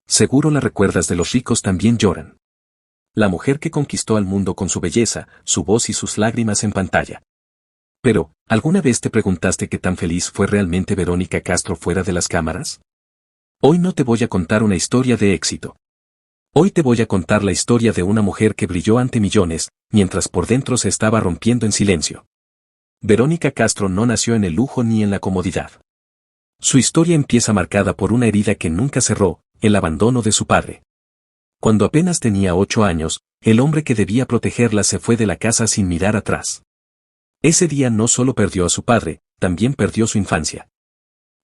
Seguro la recuerdas de Los ricos también lloran. La mujer que conquistó al mundo con su belleza, su voz y sus lágrimas en pantalla. Pero, ¿alguna vez te preguntaste qué tan feliz fue realmente Verónica Castro fuera de las cámaras? Hoy no te voy a contar una historia de éxito. Hoy te voy a contar la historia de una mujer que brilló ante millones, mientras por dentro se estaba rompiendo en silencio. Verónica Castro no nació en el lujo ni en la comodidad. Su historia empieza marcada por una herida que nunca cerró, el abandono de su padre. Cuando apenas tenía 8 años, el hombre que debía protegerla se fue de la casa sin mirar atrás. Ese día no solo perdió a su padre, también perdió su infancia.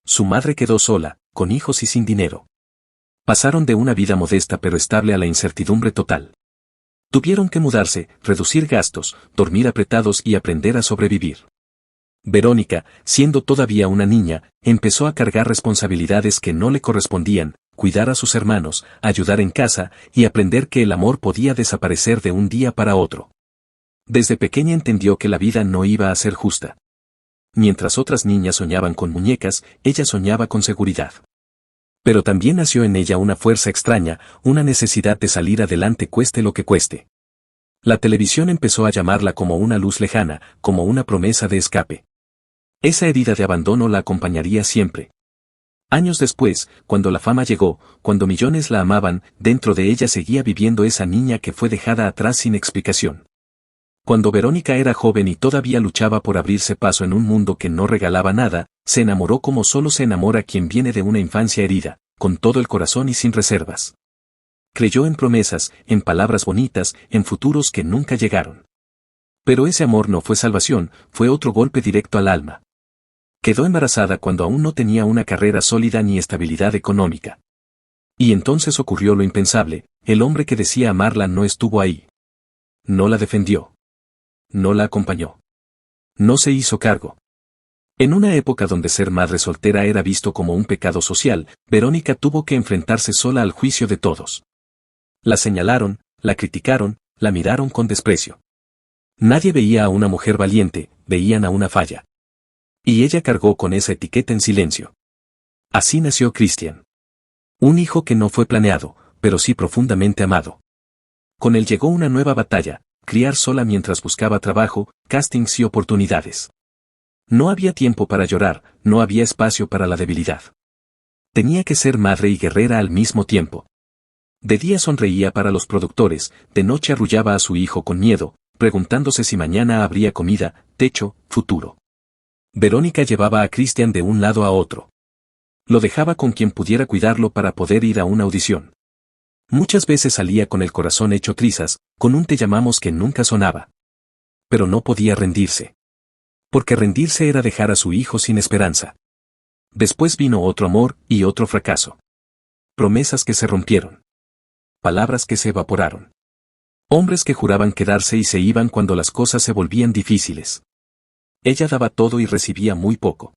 Su madre quedó sola, con hijos y sin dinero. Pasaron de una vida modesta pero estable a la incertidumbre total. Tuvieron que mudarse, reducir gastos, dormir apretados y aprender a sobrevivir. Verónica, siendo todavía una niña, empezó a cargar responsabilidades que no le correspondían, cuidar a sus hermanos, ayudar en casa y aprender que el amor podía desaparecer de un día para otro. Desde pequeña entendió que la vida no iba a ser justa. Mientras otras niñas soñaban con muñecas, ella soñaba con seguridad. Pero también nació en ella una fuerza extraña, una necesidad de salir adelante cueste lo que cueste. La televisión empezó a llamarla como una luz lejana, como una promesa de escape. Esa herida de abandono la acompañaría siempre. Años después, cuando la fama llegó, cuando millones la amaban, dentro de ella seguía viviendo esa niña que fue dejada atrás sin explicación. Cuando Verónica era joven y todavía luchaba por abrirse paso en un mundo que no regalaba nada, se enamoró como solo se enamora quien viene de una infancia herida, con todo el corazón y sin reservas. Creyó en promesas, en palabras bonitas, en futuros que nunca llegaron. Pero ese amor no fue salvación, fue otro golpe directo al alma. Quedó embarazada cuando aún no tenía una carrera sólida ni estabilidad económica. Y entonces ocurrió lo impensable, el hombre que decía amarla no estuvo ahí. No la defendió. No la acompañó. No se hizo cargo. En una época donde ser madre soltera era visto como un pecado social, Verónica tuvo que enfrentarse sola al juicio de todos. La señalaron, la criticaron, la miraron con desprecio. Nadie veía a una mujer valiente, veían a una falla. Y ella cargó con esa etiqueta en silencio. Así nació Cristian. Un hijo que no fue planeado, pero sí profundamente amado. Con él llegó una nueva batalla, criar sola mientras buscaba trabajo, castings y oportunidades. No había tiempo para llorar, no había espacio para la debilidad. Tenía que ser madre y guerrera al mismo tiempo. De día sonreía para los productores, de noche arrullaba a su hijo con miedo, preguntándose si mañana habría comida, techo, futuro. Verónica llevaba a Cristian de un lado a otro. Lo dejaba con quien pudiera cuidarlo para poder ir a una audición. Muchas veces salía con el corazón hecho trizas, con un te llamamos que nunca sonaba. Pero no podía rendirse. Porque rendirse era dejar a su hijo sin esperanza. Después vino otro amor y otro fracaso. Promesas que se rompieron. Palabras que se evaporaron. Hombres que juraban quedarse y se iban cuando las cosas se volvían difíciles. Ella daba todo y recibía muy poco.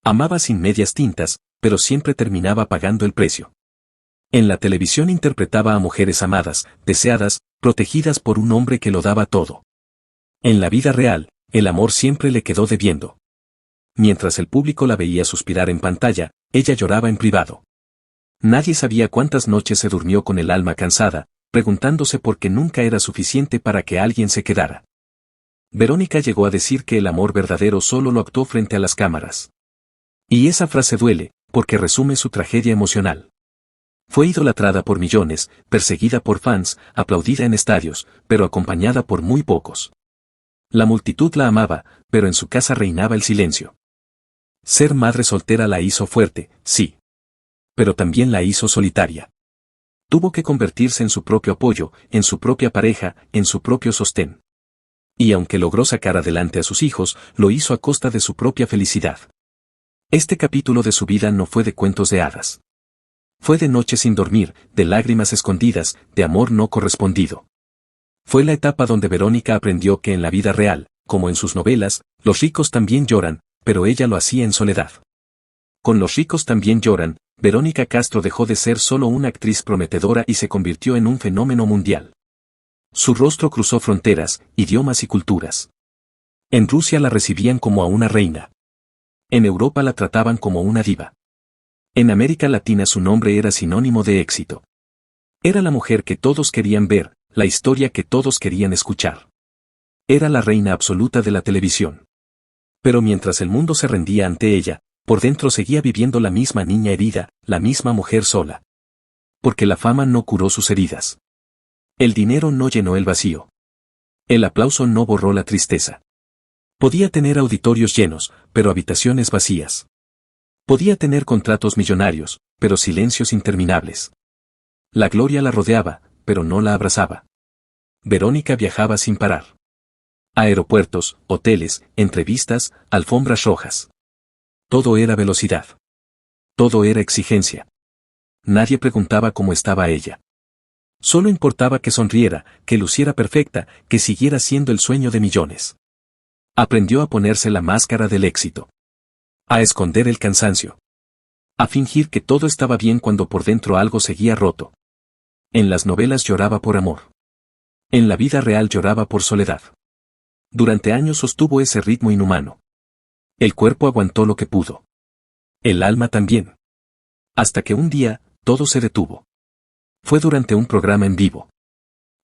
Amaba sin medias tintas, pero siempre terminaba pagando el precio. En la televisión interpretaba a mujeres amadas, deseadas, protegidas por un hombre que lo daba todo. En la vida real, el amor siempre le quedó debiendo. Mientras el público la veía suspirar en pantalla, ella lloraba en privado. Nadie sabía cuántas noches se durmió con el alma cansada, preguntándose por qué nunca era suficiente para que alguien se quedara. Verónica llegó a decir que el amor verdadero solo lo actuó frente a las cámaras. Y esa frase duele, porque resume su tragedia emocional. Fue idolatrada por millones, perseguida por fans, aplaudida en estadios, pero acompañada por muy pocos. La multitud la amaba, pero en su casa reinaba el silencio. Ser madre soltera la hizo fuerte, sí. Pero también la hizo solitaria. Tuvo que convertirse en su propio apoyo, en su propia pareja, en su propio sostén. Y aunque logró sacar adelante a sus hijos, lo hizo a costa de su propia felicidad. Este capítulo de su vida no fue de cuentos de hadas. Fue de noches sin dormir, de lágrimas escondidas, de amor no correspondido. Fue la etapa donde Verónica aprendió que en la vida real, como en sus novelas, los ricos también lloran, pero ella lo hacía en soledad. Con Los ricos también lloran, Verónica Castro dejó de ser solo una actriz prometedora y se convirtió en un fenómeno mundial. Su rostro cruzó fronteras, idiomas y culturas. En Rusia la recibían como a una reina. En Europa la trataban como una diva. En América Latina su nombre era sinónimo de éxito. Era la mujer que todos querían ver, la historia que todos querían escuchar. Era la reina absoluta de la televisión. Pero mientras el mundo se rendía ante ella, por dentro seguía viviendo la misma niña herida, la misma mujer sola. Porque la fama no curó sus heridas. El dinero no llenó el vacío. El aplauso no borró la tristeza. Podía tener auditorios llenos, pero habitaciones vacías. Podía tener contratos millonarios, pero silencios interminables. La gloria la rodeaba, pero no la abrazaba. Verónica viajaba sin parar. Aeropuertos, hoteles, entrevistas, alfombras rojas. Todo era velocidad. Todo era exigencia. Nadie preguntaba cómo estaba ella. Solo importaba que sonriera, que luciera perfecta, que siguiera siendo el sueño de millones. Aprendió a ponerse la máscara del éxito. A esconder el cansancio. A fingir que todo estaba bien cuando por dentro algo seguía roto. En las novelas lloraba por amor. En la vida real lloraba por soledad. Durante años sostuvo ese ritmo inhumano. El cuerpo aguantó lo que pudo. El alma también. Hasta que un día, todo se detuvo. Fue durante un programa en vivo.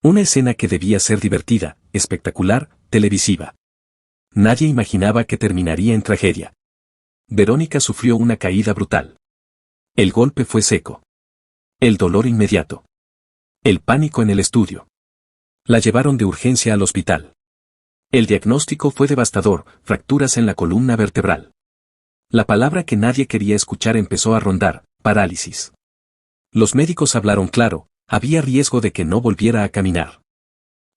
Una escena que debía ser divertida, espectacular, televisiva. Nadie imaginaba que terminaría en tragedia. Verónica sufrió una caída brutal. El golpe fue seco. El dolor inmediato. El pánico en el estudio. La llevaron de urgencia al hospital. El diagnóstico fue devastador, fracturas en la columna vertebral. La palabra que nadie quería escuchar empezó a rondar, parálisis. Los médicos hablaron claro, había riesgo de que no volviera a caminar.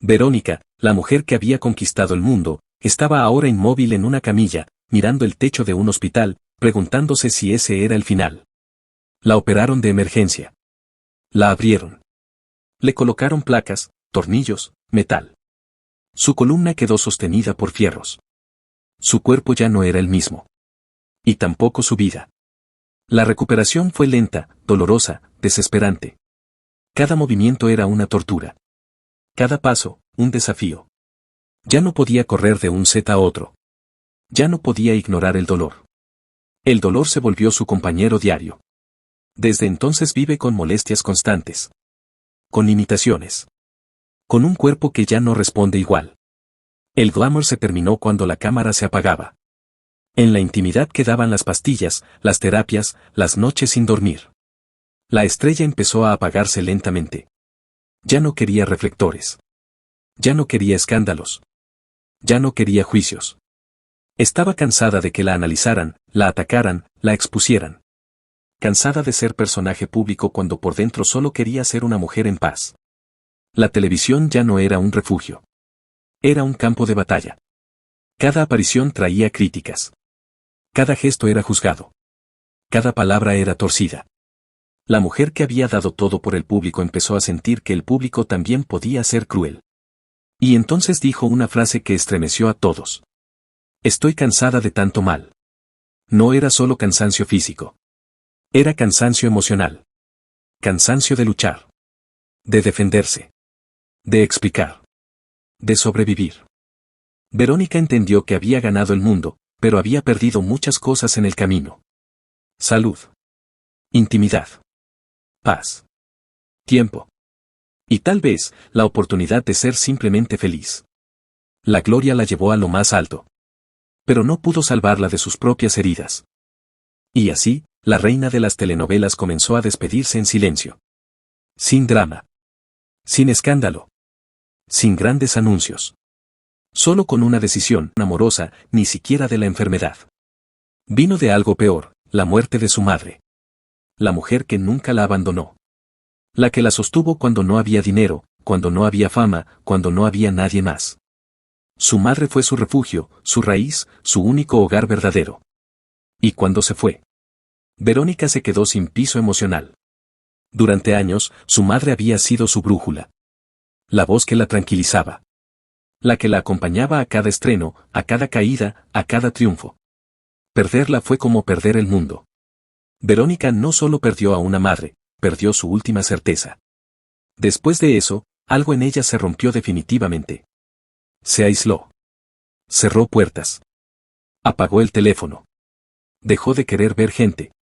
Verónica, la mujer que había conquistado el mundo, estaba ahora inmóvil en una camilla, mirando el techo de un hospital, preguntándose si ese era el final. La operaron de emergencia. La abrieron. Le colocaron placas, tornillos, metal. Su columna quedó sostenida por fierros. Su cuerpo ya no era el mismo. Y tampoco su vida. La recuperación fue lenta, dolorosa, desesperante. Cada movimiento era una tortura. Cada paso, un desafío. Ya no podía correr de un set a otro. Ya no podía ignorar el dolor. El dolor se volvió su compañero diario. Desde entonces vive con molestias constantes. Con limitaciones. Con un cuerpo que ya no responde igual. El glamour se terminó cuando la cámara se apagaba. En la intimidad quedaban las pastillas, las terapias, las noches sin dormir. La estrella empezó a apagarse lentamente. Ya no quería reflectores. Ya no quería escándalos. Ya no quería juicios. Estaba cansada de que la analizaran, la atacaran, la expusieran. Cansada de ser personaje público cuando por dentro solo quería ser una mujer en paz. La televisión ya no era un refugio. Era un campo de batalla. Cada aparición traía críticas. Cada gesto era juzgado. Cada palabra era torcida. La mujer que había dado todo por el público empezó a sentir que el público también podía ser cruel. Y entonces dijo una frase que estremeció a todos. Estoy cansada de tanto mal. No era solo cansancio físico. Era cansancio emocional. Cansancio de luchar. De defenderse. De explicar. De sobrevivir. Verónica entendió que había ganado el mundo, pero había perdido muchas cosas en el camino. Salud. Intimidad. Paz. Tiempo. Y tal vez, la oportunidad de ser simplemente feliz. La gloria la llevó a lo más alto. Pero no pudo salvarla de sus propias heridas. Y así, la reina de las telenovelas comenzó a despedirse en silencio. Sin drama. Sin escándalo. Sin grandes anuncios. Solo con una decisión amorosa, ni siquiera de la enfermedad. Vino de algo peor, la muerte de su madre. La mujer que nunca la abandonó. La que la sostuvo cuando no había dinero, cuando no había fama, cuando no había nadie más. Su madre fue su refugio, su raíz, su único hogar verdadero. Y cuando se fue, Verónica se quedó sin piso emocional. Durante años, su madre había sido su brújula. La voz que la tranquilizaba. La que la acompañaba a cada estreno, a cada caída, a cada triunfo. Perderla fue como perder el mundo. Verónica no solo perdió a una madre, perdió su última certeza. Después de eso, algo en ella se rompió definitivamente. Se aisló. Cerró puertas. Apagó el teléfono. Dejó de querer ver gente.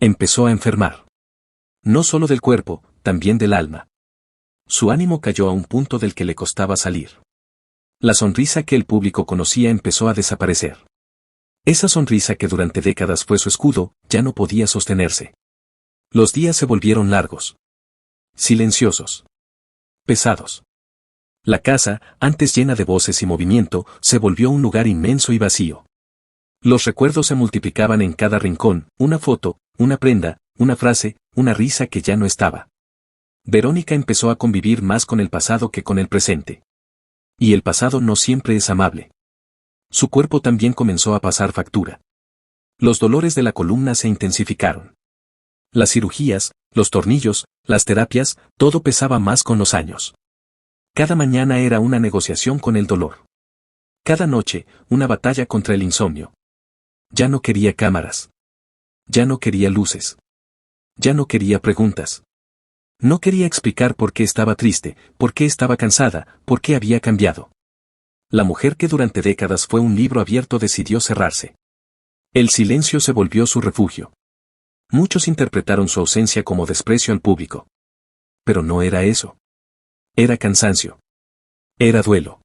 Empezó a enfermar. No solo del cuerpo, también del alma. Su ánimo cayó a un punto del que le costaba salir. La sonrisa que el público conocía empezó a desaparecer. Esa sonrisa que durante décadas fue su escudo, ya no podía sostenerse. Los días se volvieron largos. Silenciosos. Pesados. La casa, antes llena de voces y movimiento, se volvió un lugar inmenso y vacío. Los recuerdos se multiplicaban en cada rincón, una foto, una prenda, una frase, una risa que ya no estaba. Verónica empezó a convivir más con el pasado que con el presente. Y el pasado no siempre es amable. Su cuerpo también comenzó a pasar factura. Los dolores de la columna se intensificaron. Las cirugías, los tornillos, las terapias, todo pesaba más con los años. Cada mañana era una negociación con el dolor. Cada noche, una batalla contra el insomnio. Ya no quería cámaras. Ya no quería luces. Ya no quería preguntas. No quería explicar por qué estaba triste, por qué estaba cansada, por qué había cambiado. La mujer que durante décadas fue un libro abierto decidió cerrarse. El silencio se volvió su refugio. Muchos interpretaron su ausencia como desprecio al público. Pero no era eso. Era cansancio. Era duelo.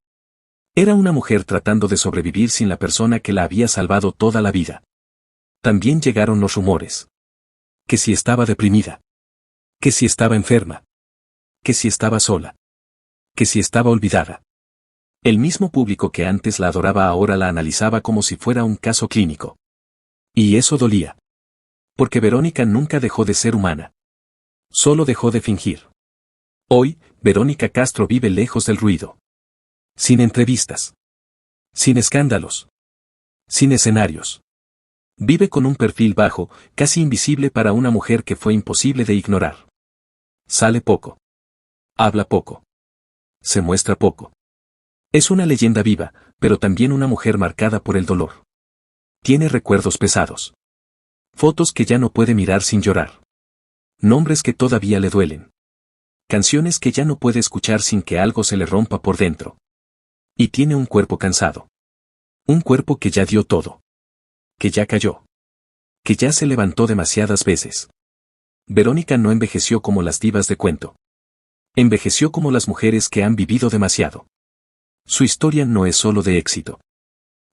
Era una mujer tratando de sobrevivir sin la persona que la había salvado toda la vida. También llegaron los rumores. Que si estaba deprimida. Que si estaba enferma. Que si estaba sola. Que si estaba olvidada. El mismo público que antes la adoraba ahora la analizaba como si fuera un caso clínico. Y eso dolía. Porque Verónica nunca dejó de ser humana. Solo dejó de fingir. Hoy, Verónica Castro vive lejos del ruido. Sin entrevistas. Sin escándalos. Sin escenarios. Vive con un perfil bajo, casi invisible para una mujer que fue imposible de ignorar. Sale poco. Habla poco. Se muestra poco. Es una leyenda viva, pero también una mujer marcada por el dolor. Tiene recuerdos pesados. Fotos que ya no puede mirar sin llorar. Nombres que todavía le duelen. Canciones que ya no puede escuchar sin que algo se le rompa por dentro. Y tiene un cuerpo cansado. Un cuerpo que ya dio todo. Que ya cayó. Que ya se levantó demasiadas veces. Verónica no envejeció como las divas de cuento. Envejeció como las mujeres que han vivido demasiado. Su historia no es solo de éxito.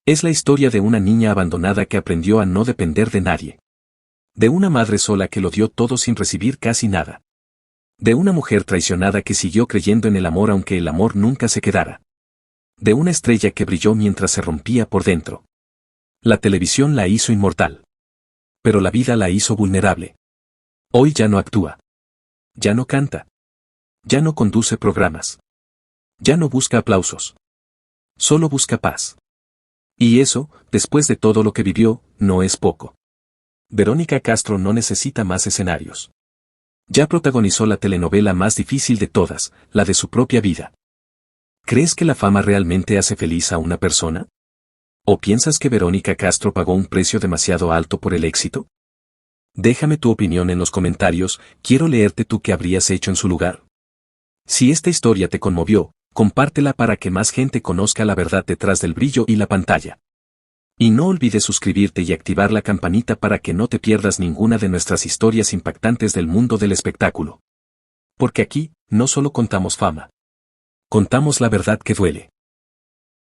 Es la historia de una niña abandonada que aprendió a no depender de nadie. De una madre sola que lo dio todo sin recibir casi nada. De una mujer traicionada que siguió creyendo en el amor aunque el amor nunca se quedara. De una estrella que brilló mientras se rompía por dentro. La televisión la hizo inmortal. Pero la vida la hizo vulnerable. Hoy ya no actúa. Ya no canta. Ya no conduce programas. Ya no busca aplausos. Solo busca paz. Y eso, después de todo lo que vivió, no es poco. Verónica Castro no necesita más escenarios. Ya protagonizó la telenovela más difícil de todas, la de su propia vida. ¿Crees que la fama realmente hace feliz a una persona? ¿O piensas que Verónica Castro pagó un precio demasiado alto por el éxito? Déjame tu opinión en los comentarios, quiero leerte tú qué habrías hecho en su lugar. Si esta historia te conmovió, compártela para que más gente conozca la verdad detrás del brillo y la pantalla. Y no olvides suscribirte y activar la campanita para que no te pierdas ninguna de nuestras historias impactantes del mundo del espectáculo. Porque aquí, no solo contamos fama. Contamos la verdad que duele.